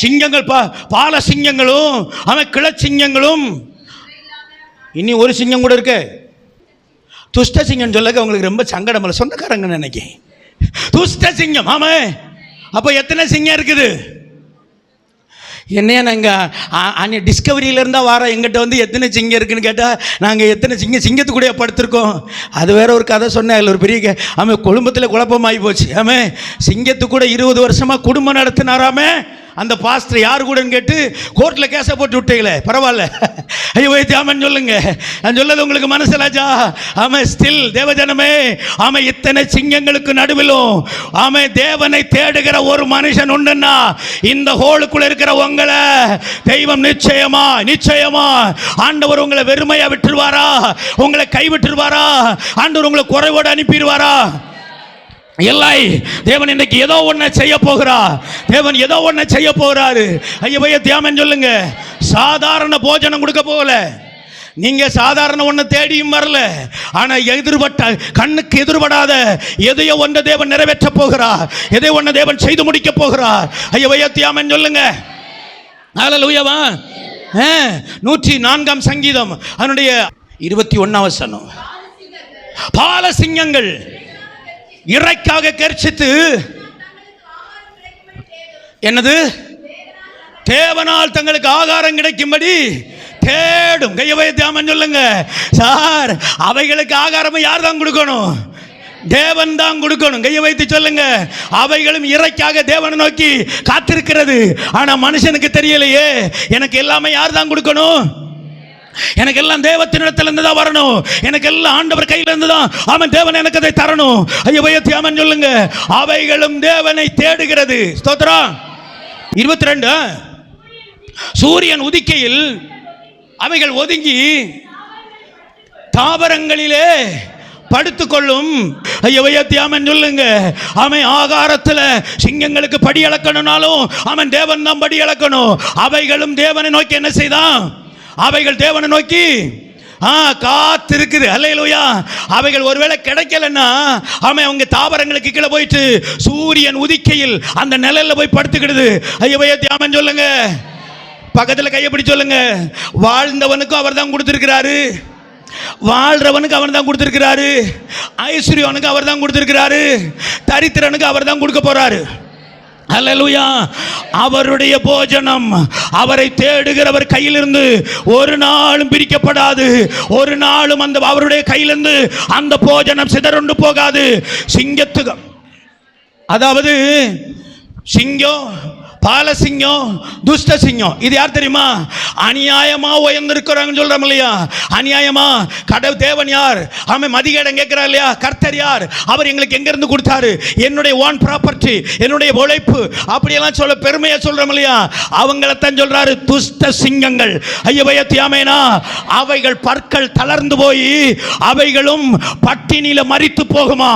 சிங்கங்கள் பால சிங்கங்களும் அவன் கிளச்சிங்கங்களும், இனி ஒரு சிங்கம் கூட இருக்கு. துஷ்ட சிங்கம் சொல்லக்க உங்களுக்கு ரொம்ப சங்கடம் இல்லை, சொந்தக்காரங்க நினைக்க. துஷ்ட சிங்கம். ஆமா, அப்போ எத்தனை சிங்கம் இருக்குது? என்னையா நாங்கள் டிஸ்கவரியில் இருந்தால் வர எங்கிட்ட வந்து எத்தனை சிங்கம் இருக்குன்னு கேட்டால் நாங்கள் எத்தனை சிங்கத்து கூட படுத்திருக்கோம். அது வேற ஒரு கதை சொன்னேன். அதில் ஒரு பெரிய ஆமாம் குடும்பத்தில் குழப்பமாகி போச்சு. ஆமாம், சிங்கத்து கூட 20 வருஷமாக குடும்பம் நடத்தினாராமே. அந்த பாஸ்டர் யார் கூடன்னு கேட்டு கோர்ட்டில் கேஸை போட்டு விட்டீங்களே, பரவாயில்ல. ஐயோ வைத்தியாமன் சொல்லுங்க. நான் சொல்லது உங்களுக்கு மனசிலாச்சா? ஆமாம், ஸ்டில் தேவஜனமே, ஆமாம் இத்தனை சிங்கங்களுக்கு நடுவிலும் ஆமாம் தேவனை தேடுகிற ஒரு மனுஷன் உண்டுன்னா இந்த ஹோலுக்குள்ள இருக்கிற உங்களை தெய்வம் நிச்சயமா ஆண்டவர் உங்களை வெறுமையா விட்டுருவாரா? உங்களை கைவிட்டுருவாரா? ஆண்டவர் உங்களை குறைவோடு அனுப்பிடுவாரா? இல்லை, தேவன் இன்னைக்கு ஏதோ ஒன்று செய்ய போகிறார். தேவன் ஏதோ ஒன்று செய்ய போகிறாரு. ஐயா தியாமன் சொல்லுங்க. சாதாரண போஜனம் கொடுக்க போகல, நீங்க சாதாரண ஒன்று தேடியும் வரல. ஆனா கண்ணுக்கு எதிர்படாத எதையோ ஒன்று தேவன் நிறைவேற்ற போகிறார். எதை ஒன்று தேவன் செய்து முடிக்க போகிறார். ஐயா தியாமன் சொல்லுங்க. ஹல்லேலூயாவா. 104ஆம் சங்கீதம் அதனுடைய 21ஆம் வசனம். பால சிங்கங்கள் இறைக்காக கர்ச்சித்து என்னது தேவனால் தங்களுக்கு ஆகாரம் கிடைக்கும்படி தேடும். கையை வைத்தியாமன் சொல்லுங்க. சார், அவைகளுக்கு ஆகாரம் யார் தான் கொடுக்கணும்? தேவன் தான் கொடுக்கணும். கையை வைத்து சொல்லுங்க. அவைகளும் இறைக்காக தேவனை நோக்கி காத்திருக்கிறது. ஆனா மனுஷனுக்கு தெரியலையே, எனக்கு எல்லாமே யார் தான் கொடுக்கணும்? எனக்கு எல்லாம் தேவத்தினிடத்திலிருந்து தான் வரணும். எனக்கு எல்லாம் ஆண்டவர் கையில இருந்து தான் அவன் தேவன் எனக்கு அதை தரணும். ஐயோ பயத்தி அவன் சொல்லுங்க. அவைகளும் தேவனை தேடுகிறது. ஸ்தோத்திரம். 22 சூரியன் உதிக்கையில் அவைகள் ஒதுங்கி தாவரங்களிலே படுத்துக்கொள்ளும். ஐயவையத்தியாமன் சொல்லுங்க. அவன் ஆகாரத்தில் சிங்கங்களுக்கு படி அளக்கணும்னாலும் அவன் தேவன் தான் படி அளக்கணும். அவைகளும் தேவனை நோக்கி என்ன செய்தான்? அவைகள் தேவனை நோக்கி காத்திருக்குது. அல்லேலூயா. அவைகள் ஒருவேளை கிடைக்கலன்னா அவன் அவங்க தாவரங்களுக்கு கீழே போயிட்டு சூரியன் உதிக்கையில் அந்த நிழல்ல போய் படுத்துக்கிடுது. ஐயவையத்தியாமன் சொல்லுங்க. பக்கத்தில் கையை பிடி சொல்லுங்க. வாழ்ந்தவனுக்கும் அவர் தான் கொடுத்திருக்கிறாரு, வாழ்றவனுக்கு அவர் தான் கொடுத்திருக்கிறாரு, ஐஸ்வர்யவனுக்கு அவர் தான் கொடுத்திருக்கிறாரு, தரித்திரனுக்கு அவர் தான் கொடுக்க போறாரு. அல்லேலூயா. அவருடைய போஜனம் அவரை தேடுகிறவர் கையிலிருந்து ஒரு நாளும் பிரிக்கப்படாது. ஒரு நாளும் அந்த அவருடைய கையிலிருந்து அந்த போஜனம் சிதறுண்டு போகாது. சிங்கத்துக்கு, அதாவது சிங்கம், பாலசிங்கம், துஷ்ட சிங்கம், இது யார் தெரியுமா? அநியாயமா உயர்ந்திருக்கிறாங்கன்னு சொல்றோம் இல்லையா? அநியாயமா. கடவுள் தேவன் யார்? அவன் மதிகேடம் கேட்கிறார் இல்லையா? கர்த்தர் யார்? அவர் எங்களுக்கு எங்க இருந்து கொடுத்தாரு? என்னுடைய ஓன் ப்ராப்பர்ட்டி, என்னுடைய உழைப்பு, அப்படியெல்லாம் சொல்ல பெருமையா சொல்றோம் இல்லையா? அவங்களைத்தான் சொல்றாரு துஷ்ட சிங்கங்கள். ஐயபயத்தியாமேனா. அவைகள் பற்கள் தளர்ந்து போய் அவைகளும் பட்டினியில மரித்து போகுமா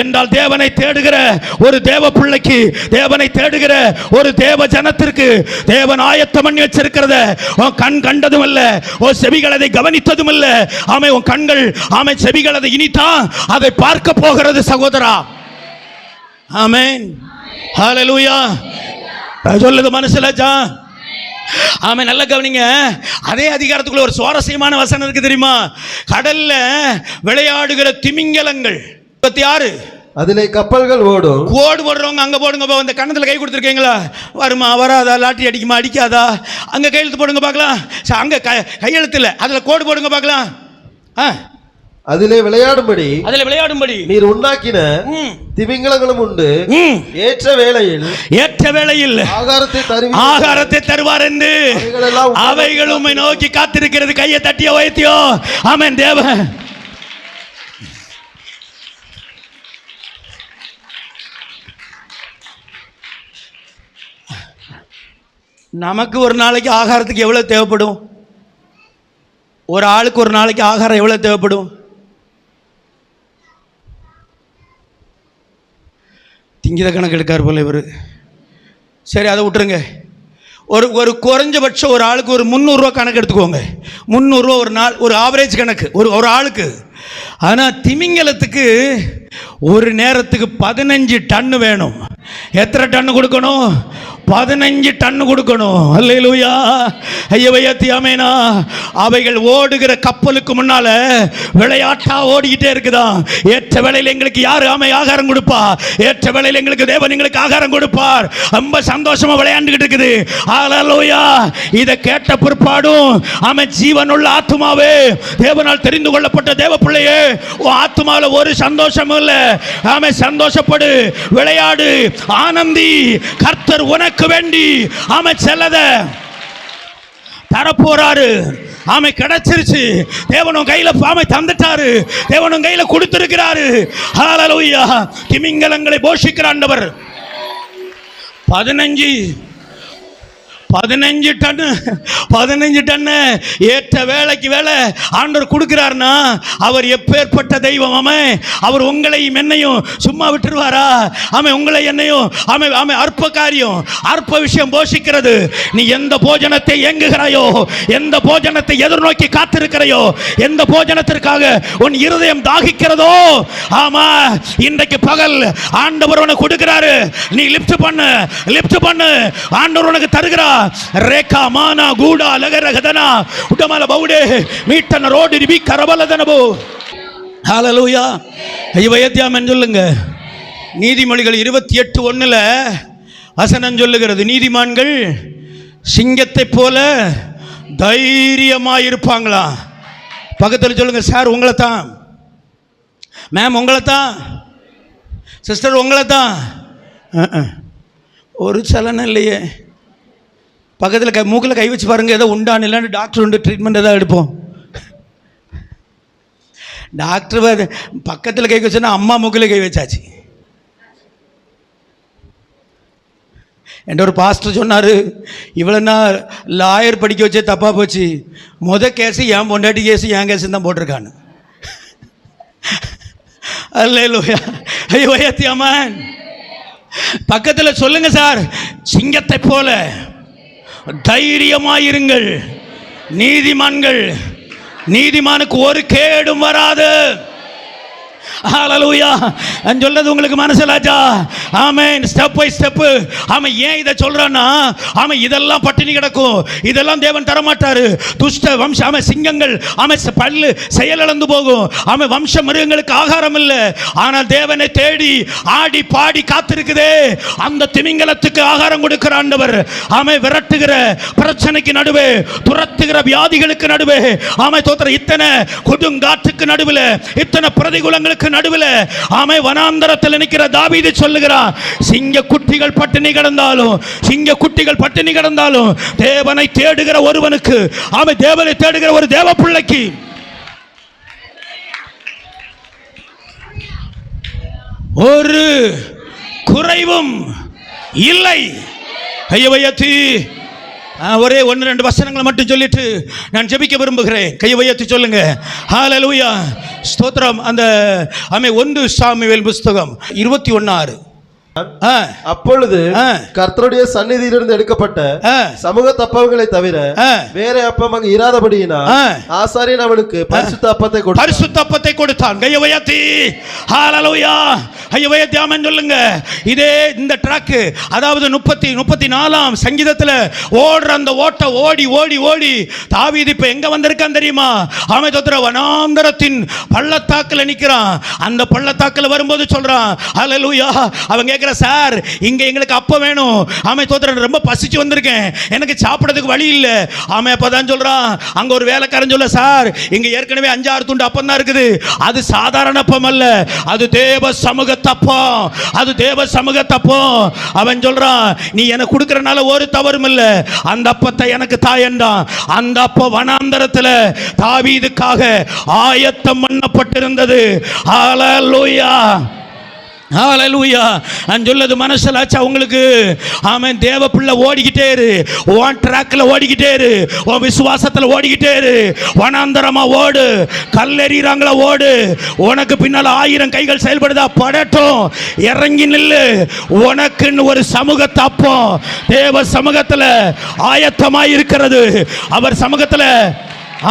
என்றால் தேவனை தேடுகிற ஒரு தேவ பிள்ளைக்கு, தேவனை தேடுகிற ஒரு தேவ ஜனத்திற்கு தேவன் ஆயத்தம் பண்ணி வச்சிருக்கிறத உன் கண் கண்டதும் இல்ல, உன் செவிகள் அதை கவனித்ததும் இல்ல. ஆமை உன் கண்கள், ஆமை செவிகள் அதை இனித்தான் அதை பார்க்க போகிறது சகோதரா. ஆமென். ஹல்லேலூயா. சொல்லுது மனசுலச்சா? ஆமென். நல்ல கவனிங்க. அதே அதிகாரத்துக்குள்ள ஒரு சுவாரஸ்யமான வசனம் இருக்கு தெரியுமா? கடல்ல விளையாடுகிற திமிங்கலங்கள் 26. அதிலே கப்பல்கள் ஓடும். கோடு போடுறவங்க அங்க போடுங்க. அந்த கண்ணத்துல கை கொடுத்துருக்கீங்களா? வருமா வராதா? லாட்டரி அடிக்குமா அடிக்காதா? அங்க கையெழுத்து போடுங்க பார்க்கலாம். அங்க கையெழுத்து இல்ல, அதுல கோடு போடுங்க பார்க்கலாம். அதிலே விளையாடும்படி, அதிலே விளையாடும்படி நீர் உண்டாக்கின திமிங்கலங்களும் உண்டு. ஏற்ற வேளையில் ஆகாரத்தை தருவார் என்று அவைகளும் நோக்கி காத்திருக்கிறது. கையை தட்டிய வைத்தியோ. ஆமென். தேவன் நமக்கு ஒரு நாளைக்கு ஆகாரத்துக்கு எவ்வளோ தேவைப்படும்? ஒரு ஆளுக்கு ஒரு நாளைக்கு ஆகாரம் எவ்வளோ தேவைப்படும்? திங்கித கணக்கு எடுக்கார் போல இவர். சரி, அதை விட்டுருங்க. ஒரு குறைஞ்சபட்சம் ஒரு ஆளுக்கு ஒரு 300 ரூபா கணக்கு எடுத்துக்கோங்க. 300 ரூபா ஒரு நாள், ஒரு ஆவரேஜ் கணக்கு ஒரு ஆளுக்கு. ஆனால் திமிங்கலத்துக்கு ஒரு நேரத்துக்கு 15 டன்னு வேணும். எத்தனை டன்னு கொடுக்கணும்? 15 டன்னு கொடுக்கணும். அல்லேலூயா. ஐயவையத்தியாமேனா. அவைகள் ஓடுகிற கப்பலுக்கு முன்னால விளையாட்டா ஓடிக்கிட்டே இருக்குதான். ஏற்ற வேளையில் எங்களுக்கு யாரு ஆகாரம் கொடுப்பா? ஏற்ற வேளையில் எங்களுக்கு தேவன் எங்களுக்கு ஆகாரம் கொடுப்பார். ரொம்ப சந்தோஷமா விளையாண்டுகிட்டு இருக்குது. அல்லேலூயா. இதை கேட்ட பிற்பாடும் ஜீவனுள்ள ஆத்துமாவே, தேவனால் தெரிந்து கொள்ளப்பட்ட தேவ பிள்ளையே, உன் ஆத்துமால ஒரு சந்தோஷமும் இல்ல. சந்தோஷப்படு, விளையாடு, ஆனந்தி. கர்த்தர் உனக்கு வேண்டி செல்லத தரப்போறாரு. கிடைச்சிருச்சு. தேவனும் கையில தந்துட்டாரு. தேவனும் கையில கொடுத்திருக்கிறாரு. ஹல்லேலூயா. திமிங்கலங்களை போஷிக்கிற ஆண்டவர் 15 டன்னு ஏற்ற வேலைக்கு வேலை ஆண்டவர் கொடுக்கிறார்னா அவர் எப்பேற்பட்ட தெய்வம். அவர் உங்களையும் என்னையும் சும்மா விட்டுருவாரா? உங்களை என்னையும் அற்ப காரியம், அற்ப விஷயம் போஷிக்கிறது. நீ எந்த போஜனத்தை ஏங்குகிறாயோ, எந்த போஜனத்தை எதிர்நோக்கி காத்திருக்கிறாயோ, எந்த போஜனத்திற்காக உன் இருதயம் தாகிக்கிறதோ, ஆமா, இன்றைக்கு பகல் ஆண்டவர் உனக்கு கொடுக்கிறாரு. நீ லிப்ட் பண்ணு. ஆண்டவர் உனக்கு தருகிறார். ரேகா மானா கூடா லகரகதனா உடமல பவுடே மீட்டன ரோடி ரிபி கரபலதனபோ. ஹல்லேலூயா. ஐயவையத்தியாமன் சொல்லுங்க. நீதிமொழிகள் 28:1 வசனம் சொல்லுகிறது, நீதிமான்கள் சிங்கத்தை போல தைரியமாயிருப்பாங்களா. பக்கத்தில் சொல்லுங்க, சார் உங்களை தான், மேம் உங்களை தான். சிஸ்டர் உங்களை தான். ஒரு சலனம் இல்லையே. பக்கத்தில் மூக்கில் கை வச்சு பாருங்கள், ஏதோ உண்டான்னு இல்லைன்னு டாக்டர் உண்டு ட்ரீட்மெண்ட் எதாவது எடுப்போம். டாக்டர் பக்கத்தில் கை வச்சோன்னா அம்மா மூக்கில் கை வச்சாச்சு. என்ற ஒரு பாஸ்டர் சொன்னார், இவ்வளோ நான் லாயர் படிக்க வச்சே தப்பாக போச்சு, கேஸு என் பொண்டாட்டி கேஸு என் கேஸு தான் போட்டிருக்கான்னு. அல்லேலூயா. ஐயோ ஏத்தியாமன். பக்கத்தில் சொல்லுங்க சார், சிங்கத்தை போல தைரியமாயிருங்கள், நீதிமானுக்கு ஒரு கேடும் வராது. ஹல்லேலூயா. நான் சொல்றது உங்களுக்கு மனசிலாச்சா? ஆமென். Step by step. ஆமென். ஏன் இதை சொல்றான்னா, ஆமென், இதெல்லாம் பட்டினி கிடக்கும், இதெல்லாம் தேவன் தரமாட்டாரு. துஷ்ட வம்சம், ஆமென், சிங்கங்கள், ஆமென், பல்லு செயலிழந்து போகும். ஆமென், வம்ச மிருகங்களுக்கு ஆகாரம் இல்லை. ஆனால் தேவனை தேடி ஆடி பாடி காத்திருக்குதே, அந்த திமிங்கலத்துக்கு ஆகாரம் கொடுக்கிற ஆண்டவர். ஆமென். விரட்டுகிற பிரச்சனைக்கு நடுவே, துரத்துகிற வியாதிகளுக்கு நடுவே, ஆமென், தோத்திர இத்தனை கொடுங்காற்றுக்கு நடுவில், இத்தனை பிரதிகூலங்களுக்கு நடுவில், ஆமை, வனாந்தரத்தில் நிற்கிற தாவீது சொல்லுகிறார், சிங்க குட்டிகள் பட்டினி கிடந்தாலும் தேவனை தேடுகிற ஒருவனுக்கு, ஆமை, தேவனை தேடுகிற ஒரு தேவ பிள்ளைக்கு ஒரு குறைவும் இல்லை. கையை உயர்த்தி ஒரே 1-2 வசனங்களை மட்டும் சொல்லிட்டு நான் ஜெபிக்க விரும்புகிறேன். கையை உயர்த்தி சொல்லுங்க. ஹல்லேலூயா. ஸ்தோத்திரம். அந்த 1 சாமுவேல் புஸ்தகம் 21:6. அப்பொழுது கர்த்தருடைய சந்நிதியிலிருந்து எடுக்கப்பட்ட சமூக தப்பங்களை தவிர வேற அப்பம் அங்கு இராதபடியினா ஆசாரியன் அவனுக்கு பரிசுத்த அப்பத்தை கொடுத்தான். கையை உயர்த்தி ஹல்லேலூயா. கையை உயர்த்தி ஆமென் சொல்லுங்க. இதே இந்த ட்ராக், அதாவது 34ஆம் சங்கீதத்தில் ஓடுற அந்த ஓட்ட ஓடி ஓடி ஓடி தாவீது இப்ப எங்க வந்திருக்கான் தெரியுமா? ஆமென் தோத்திர வனாந்தரத்தின் பள்ளத்தாக்குல நிக்கிறான். அந்த பள்ளத்தாக்குல வரும்போது சொல்றான், ஹல்லேலூயா. அவங்க சார், இங்க எங்களுக்கு அப்ப வேணும். ஆமை தோத்திர, ரொம்ப பசிச்சு வந்திருக்கேன், எனக்கு சாப்பிடறதுக்கு வழி இல்ல. ஆமை அப்பதான் சொல்றான், அங்க ஒரு வேலைக்காரன் சொல்ல, சார் இங்க ஏற்கனவே 5-6 துண்டு அப்பம் தான் இருக்குது, அது சாதாரண அப்பம் அல்ல, அது தேவ சமூகத்தப்பம், அது தேவ சமூகத்தப்பம். அவன் சொல்றான், நீ எனக்கு கொடுக்கறனால ஒரு தவறும் இல்ல, அந்த அப்பத்தை எனக்கு தாயண்டான். அந்த அப்ப வனாந்தரத்துல தாவீதுக்காக ஆயத்தம் பண்ணப்பட்டிருந்தது. ஹல்லேலூயா. ஹல்லேலூயா. நான் சொல்லது மனசிலாச்சா உங்களுக்கு? ஆமென். தேவ பிள்ளை ஓடிக்கிட்டே இரு, உன் ட்ராக்ல ஓடிக்கிட்டே இரு, உன் விசுவாசத்தில் ஓடிக்கிட்டே இரு. வனாந்தரமா ஓடு, கல்லெறிறாங்களா ஓடு, உனக்கு பின்னால 1000 கைகள் செயல்படுதா படட்டும், இறங்கி நில்லு. உனக்குன்னு ஒரு சமூகத்தை அப்பம் தேவ சமூகத்தில் ஆயத்தமாய் இருக்கிறது. அவர் சமூகத்தில்,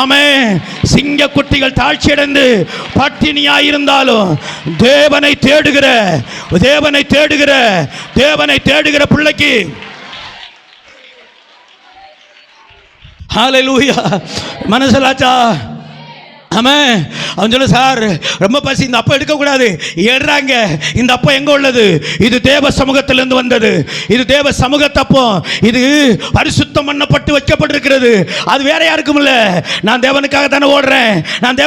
ஆமென், சிங்க குட்டிகள் தாழ்ச்சியடைந்து பட்டினியாயிருந்தாலும் தேவனை தேடுகிற பிள்ளைக்கு, ஹல்லேலூயா. மனசிலாச்சா? ஆமாம். அவன் சொல்ல, சார் ரொம்ப பசி, இந்த அப்பம் எடுக்கக்கூடாது, ஏடுறாங்க. இந்த அப்பம் எங்கே உள்ளது? இது தேவ சமூகத்திலிருந்து வந்தது, இது தேவ சமூகத்தப்பம், இது பரிசுத்தம் பண்ணப்பட்டு வைக்கப்பட்டிருக்கிறது. அது வேற யாருக்கும் இல்லை. நான் தேவனுக்காக தானே ஓடுறேன், நான்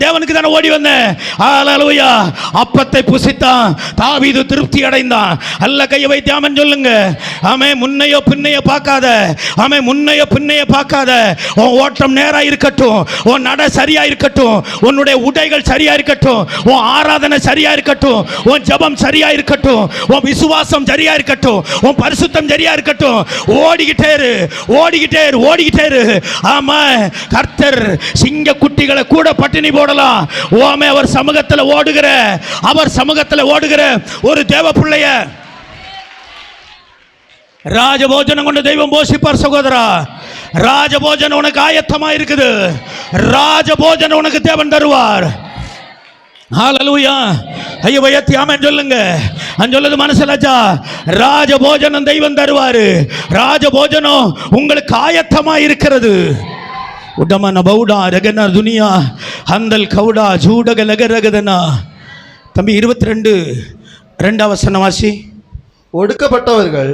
தேவனுக்கு தானே ஓடி வந்தேன். ஹல்லேலூயா. அப்பத்தை புசித்தான், தாவீது திருப்தி அடைந்தான். அல்ல கையை வைத்து ஆமென் சொல்லுங்க. ஆமே. முன்னையோ பின்னையோ பார்க்காத, ஆமே, முன்னையோ பின்னையோ பார்க்காத. உன் ஓட்டம் நேரா இருக்கட்டும், உன் நட சரியா இருக்கட்டும், உன்னுடைய உடைகள் சரியா இருக்கட்டும், உன் ஆராதனை சரியா இருக்கட்டும், உன் ஜெபம் சரியா இருக்கட்டும், உன் விசுவாசம் சரியா இருக்கட்டும், உன் பரிசுத்தம் சரியா இருக்கட்டும். ஓடிக்கிட்டே இரு. ஆமா. கர்த்தர் சிங்க குட்டிகளை கூட பட்டினி போடலாம். ஓமே. அவர் சமூகத்தில் ஓடுகிற ஒரு தேவ பிள்ளைய ராஜபோஜனம் கொண்டு தெய்வம் போஷிப்பார். சகோதரா, ராஜபோஜனம் உனக்கு ஆயத்தமா இருக்குது. ராஜபோஜனம் உனக்கு தேவன் தருவார். ஹல்லேலூயா. ஐயோ உயர்த்தி ஆமென் சொல்லுங்க. சொல்லுது மனசிலாச்சா? ராஜபோஜனம் தெய்வம் தருவாரு. ராஜபோஜனம் உங்களுக்கு ஆயத்தமா இருக்கிறது. உடமன பௌடா ரகன துனியா ஹந்தல் கவுடா ஜூடக லகரகதனா. தம்பி 22 வசனம் வாசி. ஒடுக்கப்பட்டவர்கள்,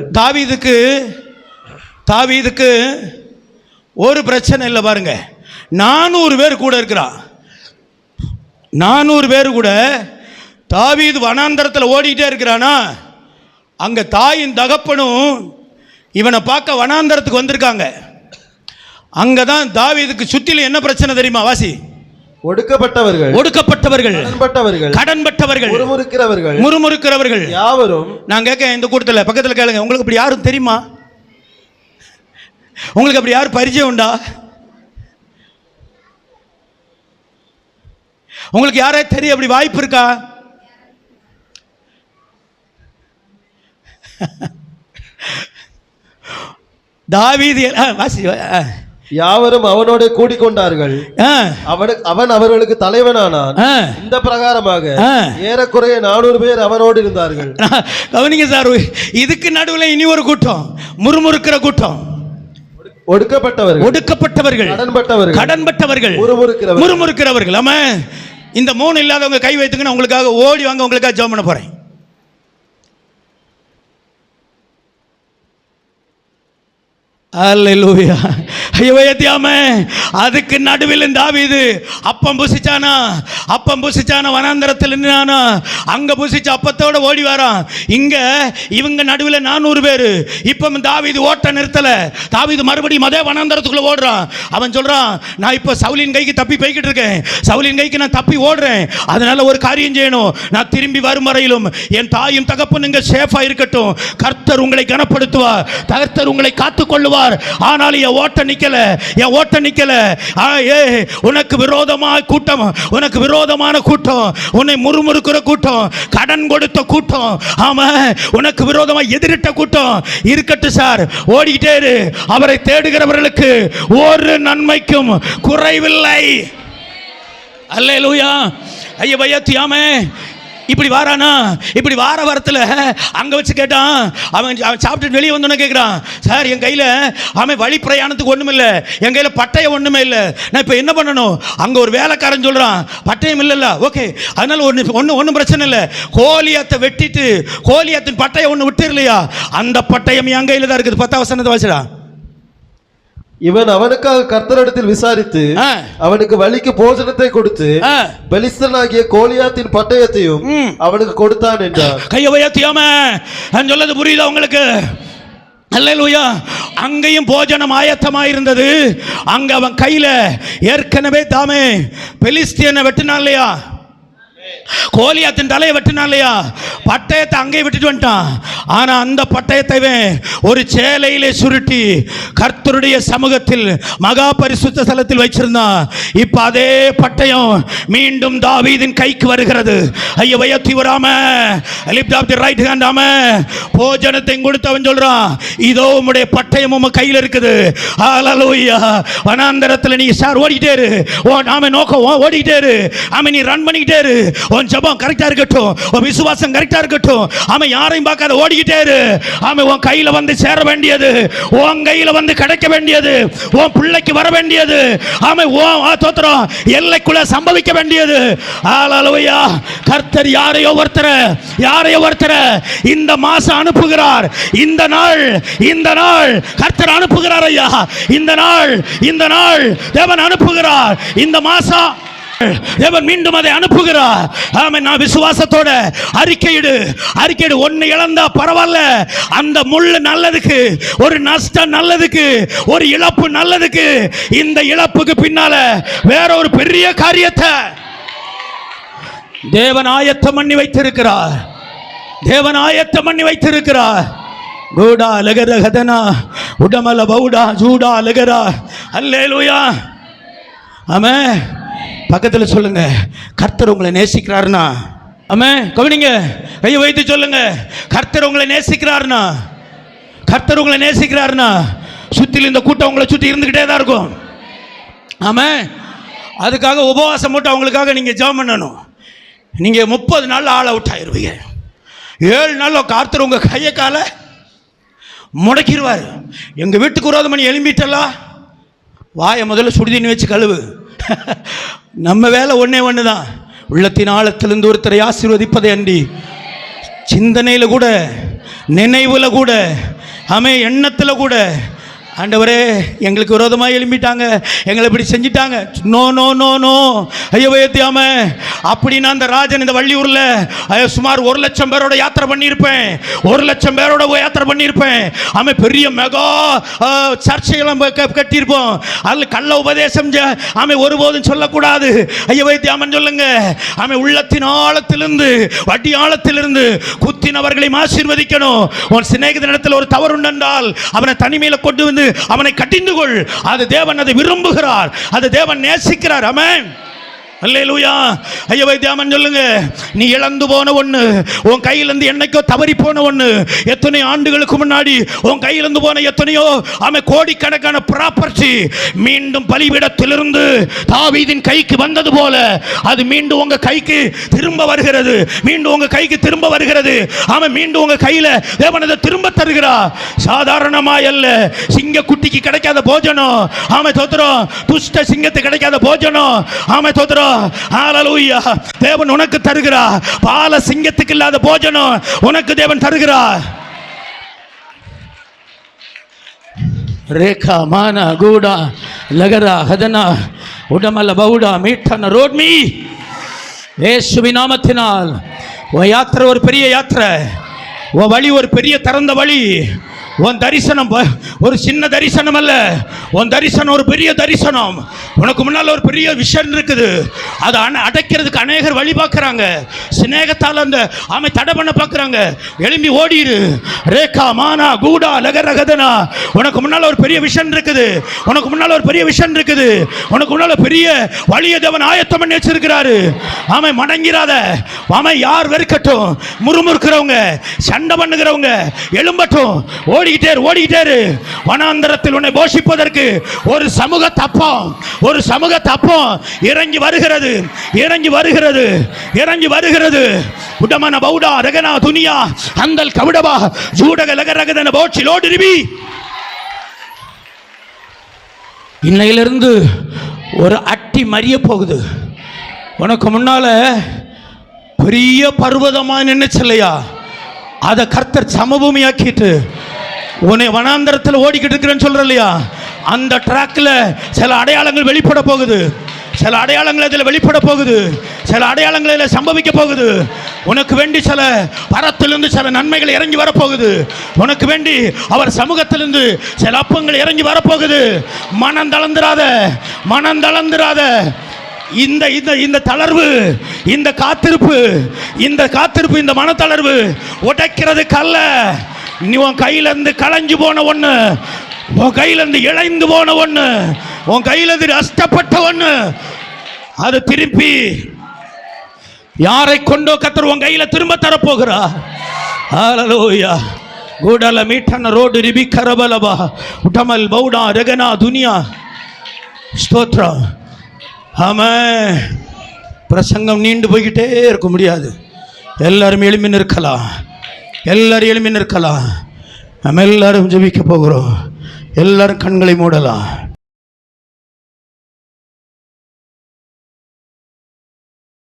தாவீதுக்கு ஒரு பிரச்சனை இல்லை பாருங்க. 400 பேர் கூட இருக்கிறான். 400 பேர் கூட தாவீது வனாந்தரத்தில் ஓடிக்கிட்டே இருக்கிறானா, அங்கே தாயின் தகப்பனும் இவனை பார்க்க வனாந்தரத்துக்கு வந்திருக்காங்க. அங்கே தான் தாவீதுக்கு சுற்றிலும் என்ன பிரச்சனை தெரியுமா? வாசி. ஒடுக்கப்பட்டவர்கள், கடன்பட்டவர்கள், முறுமுறுக்கிறவர்கள் யாவரும். நான் கேட்க, இந்த கூட்டத்தில் பக்கத்தில் கேளுங்க, உங்களுக்கு அப்படி யாரும் தெரியுமா? உங்களுக்கு அப்படி யாரும் பரிச்சயம் உண்டா? உங்களுக்கு யாரே தெரியும்? அப்படி வாய்ப்பு இருக்கா? தாவீது வாசி. யாவரும் அவனோட கூடிக்கொண்டார்கள். அவன் அவர்களுக்கு தலைவனானான். இந்த பிரகாரமாக ஏறக்குறைய 400 பேர் அவனோடு இருந்தார்கள். கவனிங்க சார், இதுக்கு நடுவில் இனி ஒரு கூட்டம், முறுமுறுக்கிற கூட்டம். ஒடுக்கப்பட்டவர்கள், கடன்பட்டவர்கள், முறுமுறுக்கிறவர்கள். ஆமா, இந்த 3 இல்லாதவங்க கை வைத்துங்க, உங்களுக்காக ஓடி வாங்க, உங்களுக்காக ஜெபம் பண்ண போறேன். அல்லேலூயா. ஐயோத்தியாமே, அதுக்கு நடுவில் தாவீது அப்பம் புசிச்சானா, வனாந்தரத்தில் நின்னானா, அங்க புசிச்ச அப்பத்தோட ஓடி வரான். இங்க இவங்க நடுவில் 400 பேர். இப்ப தாவீது ஓட்ட நிறுத்தல. தாவீது மறுபடியும் அதே வனாந்தரத்துக்குள்ள ஓடுறான். அவன் சொல்றான், நான் இப்ப சவுலின் கைக்கு தப்பி போய்கிட்டு இருக்கேன், சவுலின் கைக்கு நான் தப்பி ஓடுறேன். அதனால ஒரு காரியம் செய்யணும், நான் திரும்பி வரும் வரையிலும் என் தாயும் தகப்பன் இங்க சேஃபா இருக்கட்டும். கர்த்தர் உங்களை கனப்படுத்துவார், கர்த்தர் உங்களை காத்துக்கொள்ளுவார். ஆனால் என் ஓட்ட நிக்கல. உனக்கு விரோதமான கூட்டம், உனக்கு விரோதமான கூட்டம், உன்னை முறுமுறுக்கிற கூட்டம், கடன் கொடுத்த கூட்டம், ஆமா, உனக்கு விரோதமா எதிரிட்ட கூட்டம் இருக்கட்டும் சார். ஓடிக்கிட்டே இரு. அவரை தேடுகிறவர்களுக்கு ஒரு நன்மைக்கும் குறைவில்லை. அல்லேலூயா. ஐயா பயத்தியாமே, இப்படி வாரானா, இப்படி வாரத்தில் அங்கே வச்சு கேட்டான். அவன் சாப்பிட்டு வெளியே வந்தோன்னு கேட்குறான், சார் என் கையில் வழி பிரயாணத்துக்கு ஒன்றும் இல்லை, என் கையில் பட்டயம் ஒன்றுமே இல்லை, நான் இப்போ என்ன பண்ணணும்? அங்கே ஒரு வேலைக்காரன் சொல்கிறான், பட்டயம் இல்லைல்ல, ஓகே, அதனால ஒன்றும் பிரச்சனை இல்லை, கோலியாத்தை வெட்டிட்டு கோலியாத்தின் பட்டயம் ஒன்று விட்டு இல்லையா, அந்த பட்டயம் என் கையில் தான் இருக்குது. 10ஆம் வசனத்தை வாசிடா. இவன் அவனுக்காக கர்த்தரிடத்தில் விசாரித்து அவனுக்கு வழிக்கு போஜனத்தை கொடுத்து பெலிஸ்தனாகிய கோலியாத்தின் பட்டயத்தையும் அவனுக்கு கொடுத்தான் என்றார். கையை வைத்தியாம சொல்லது புரியுதா உங்களுக்கு? அல்லேலூயா. அங்கேயும் போஜனம் ஆயத்தமாயிருந்தது. அங்க அவன் கையில ஏற்கனவே தாமே பெலிஸ்தியனை வெட்டினான் இல்லையா, கோலியாத்தின் தலையை வெட்டினான் இல்லையா, பட்டயத்தை அங்கே விட்டுட்டு வந்துட்டான். ஆனா அந்த பட்டயத்தை ஒரு சேலையிலே சுருட்டி கர்த்தருடைய சமூகத்தில் மகா பரிசுத்த ஸ்தலத்தில் வச்சிருந்தான். இப்ப அதே பட்டயம் மீண்டும் தாவீதின் கைக்கு வருகிறது. ஐயா வயத்தி வராம lift of the right hand. ஆம போஜனத்தை கொடுத்தவன் சொல்றான், இதோ உம்முடைய பட்டயம் உங்க கையில் இருக்குது. ஹalleluya. வனாந்தரத்தில் நீ சார் ஓடிட்டே இரு, நாம நோக்கம் ஓடிட்டே இரு, ஆம நீ ரன் பண்ணிட்டே இரு, உன் ஜெபம் கரெக்டா இருக்கட்டும், உன் விசுவாசம் கரெக்டா இருக்கட்டும், ஆமா யாரையும் பார்க்காத ஓடிக்கிட்டே இரு. ஆமா உன் கையில வந்து சேர வேண்டியது, உன் கையில வந்து கிடைக்க வேண்டியது, உன் பிள்ளைக்கு வர வேண்டியது, ஆமா உன் தோத்திரம் எல்லைக்குள்ள சம்பவிக்க வேண்டியது. ஹalleluya. கர்த்தர் யாரையோ ஒருத்தர இந்த மாசம் அனுப்புகிறார். இந்த நாள் கர்த்தர் அனுப்புகிறார் ஐயா. இந்த நாள் தேவன் அனுப்புகிறார். இந்த மாசம் தேவன் மீண்டும் அதை அனுப்புகிறார். ஆமென். நான் விசுவாசத்தோட அறிக்கையிடு. ஒன்னு இழந்தா பரவாயில்ல, அந்த முள்ளு நல்லதுக்கு, ஒரு நஷ்டம் நல்லதுக்கு, ஒரு இழப்பு நல்லதுக்கு. இந்த இழப்புக்கு பின்னால வேற ஒரு பெரிய காரியத்தை தேவன் ஆயத்தம் பண்ணி வைத்திருக்கிறார். கூடா லகர கதனா உடமல பவுடா ஜூடா லகரா. அல்லேலூயா. ஆமென். பக்கத்தில் சொல்லுங்க, கர்த்தர் உங்களை நேசிக்கிறார்னா. ஆமே கவனிங்க, கையை வைத்து சொல்லுங்க, கர்த்தர் உங்களை நேசிக்கிறார்னா. சுற்றில் இந்த கூட்டம் உங்களை சுற்றி இருந்துக்கிட்டே தான் இருக்கும். ஆமே. அதுக்காக உபவாசம் மட்டும் அவங்களுக்காக நீங்கள் ஜெபம் பண்ணணும். நீங்கள் 30 நாள் ஆல் அவுட் ஆயிடுவீங்க. 7 நாள் கர்த்தர் உங்கள் கையை காலை முடக்கிடுவார். எங்கள் வீட்டுக்கு விரோதம் பண்ணி எழும்பிட்டல்லா, வாயை முதல்ல சுடுதண்ணி வச்சு கழுவு. நம்ம வேலை ஒன்று தான், உள்ளத்தின் ஆழத்திலிருந்து ஒருத்தரை ஆசீர்வதிப்பதை அண்டி சிந்தனையில் கூட, நினைவில் கூட, எண்ணத்தில் கூட ஆண்டவரே எங்களுக்கு விரோதமாக எழும்பிட்டாங்க, எங்களை இப்படி செஞ்சிட்டாங்க. நோ நோ நோ நோ ஐயோ ஏத்தியாம அப்படின்னா அந்த ராஜன் இந்த வள்ளியூரில் சுமார் 1,00,000 பேரோட யாத்திரை பண்ணியிருப்பேன், 1,00,000 பேரோட யாத்திரை பண்ணியிருப்பேன். அவன் பெரிய மெகா சர்ச்சைகளும் கட்டியிருப்போம். அதில் கள்ள உபதேசம் அவன் ஒருபோதும் சொல்லக்கூடாது. ஐயோ வைத்தியாமன் சொல்லுங்க. அவன் உள்ளத்தின் ஆழத்திலிருந்து வட்டி ஆழத்திலிருந்து குத்தினவர்களை ஆசீர்வதிக்கணும். உன் சிநேகிதனிடத்தில் ஒரு தவறு உண்டென்றால் அவனை தனிமையில் கொண்டு வந்து அவனை கட்டிந்து கொள். அது தேவன் அதை விரும்புகிறார், அது தேவன் நேசிக்கிறார். ஆமென். அல்லேலூயா. ஐயா வைத்தியாமன் சொல்லுங்க. நீ இழந்து போன ஒன்று, உன் கையிலிருந்து என்னைக்கோ தவறி போன ஒன்று, எத்தனை ஆண்டுகளுக்கு முன்னாடி உன் கையிலிருந்து போன எத்தனையோ கோடிக்கணக்கான ப்ராப்பர்ட்டி மீண்டும் பலிபீடத்திலிருந்து தாவீதின் கைக்கு வந்தது போல அது மீண்டும் உங்க கைக்கு திரும்ப வருகிறது, மீண்டும் உங்க கைக்கு திரும்ப வருகிறது. அவன் மீண்டும் உங்க கையில தேவன் அதை திரும்ப தருகிறார். சாதாரணமாய் அல்ல. சிங்க குட்டிக்கு கிடைக்காத போஜனம் ஆமை தோத்திரம், துஷ்ட சிங்கத்துக்கு கிடைக்காத போஜனம் ஆமை தோத்திரம். ஹalleluya. தேவன் உனக்கு தருகிறார். பால சிங்கத்துக்கு இல்லாத போஜனம் உனக்கு தேவன் தருகிறார். ரேகா மானா கூடா லகரா ஹதனா உடமல பவுடா மீட்டன ரோட்மி இயேசுவின் நாமத்தினால் உன் யாத்திரை ஒரு பெரிய யாத்திரை, உன் வழி ஒரு பெரிய திறந்த வழி. உன் தரிசனம் ஒரு சின்ன தரிசனம் அல்ல, உன் தரிசனம் ஒரு பெரிய தரிசனம். உனக்கு முன்னால் ஒரு பெரிய விஷயம் இருக்குது. அதை அடைக்கிறதுக்கு அநேகர் வழி பார்க்குறாங்க. சிநேகத்தால் அந்த ஆமை தடை பண்ண பார்க்குறாங்க. எழும்பி ஓடிடு. ரேகா மானா கூடா லகரகதனா. உனக்கு முன்னால் ஒரு பெரிய விஷயம் இருக்குது, உனக்கு முன்னால் ஒரு பெரிய விஷயம் இருக்குது, உனக்கு முன்னால் பெரிய வழியை தேவன் ஆயத்தம் பண்ணி வச்சிருக்கிறாரு. ஆமை மடங்கிறாத. ஆமை யார் வெறுக்கட்டும், முறுமுறுக்கிறவங்க சண்டை பண்ணுகிறவங்க எழும்பட்டும். ஓடிக்கிட்டே வனாந்தரத்தில் உன்னை போஷிப்பதற்கு ஒரு சமூக தப்பம், ஒரு சமூக தப்பம் இறங்கி வருகிறது, இறங்கி வருகிறது, இறங்கி வருகிறது. உடமன பவுடா ரகனா துனியா அந்தல் கவிடவா ஜூடக லகரகதன போச்சி லோடிரிவி. இன்னையிலிருந்து ஒரு அட்டி மறிய போகுது. உனக்கு முன்னால பெரிய பர்வதமா நின்னுச்சு இல்லையா, அதை கர்த்தர் சமபூமியாக்கிட்டு உன்னை வனாந்தரத்தில் ஓடிக்கிட்டு இருக்கிறேன்னு சொல்ற இல்லையா, அந்த ட்ராக்ல சில அடையாளங்கள் வெளிப்பட போகுது, சில அடையாளங்கள் இதில் வெளிப்பட போகுது, சில அடையாளங்கள் இதில் சம்பவிக்க போகுது. உனக்கு வேண்டி சில பரத்திலிருந்து சில நன்மைகள் இறங்கி வரப்போகுது. உனக்கு வேண்டி அவர் சமூகத்திலிருந்து சில அப்பங்கள் இறங்கி வரப்போகுது. மனம் தளர்ந்துராத, மனம் தளர்ந்துராத. இந்த இந்த இந்த தளர்வு, இந்த காத்திருப்பு, இந்த காத்திருப்பு, இந்த மனத்தளர்வு உடைக்கிறதுக்கு அல்ல. நீ உன் கையிலிருந்து களைஞ்சு போன ஒண்ணு, உன் கையிலிருந்து இழைந்து போன ஒண்ணு, உன் கையிலிருந்து நஷ்டப்பட்ட ஒண்ணு, அது திருப்பி யாரை கொண்டோ கர்த்தர் உன் கையில திரும்ப தரப்போகிறார். ஹalleluya. கூடல மீட்டன ரோடு ரிபி கரபலபா உடமல் பவுடா ரகனா துனியா. ஸ்தோத்திரம். ஆமென். பிரசங்கம் நீண்டு போய்கிட்டே இருக்க முடியாது. எல்லாரும் எழும்பி நிற்கலாம், எல்லாரும் எழும்பி நிற்கலாம். நம்ம எல்லாரும் ஜெபிக்க போகிறோம். எல்லாரும் கண்களை மூடலாம்.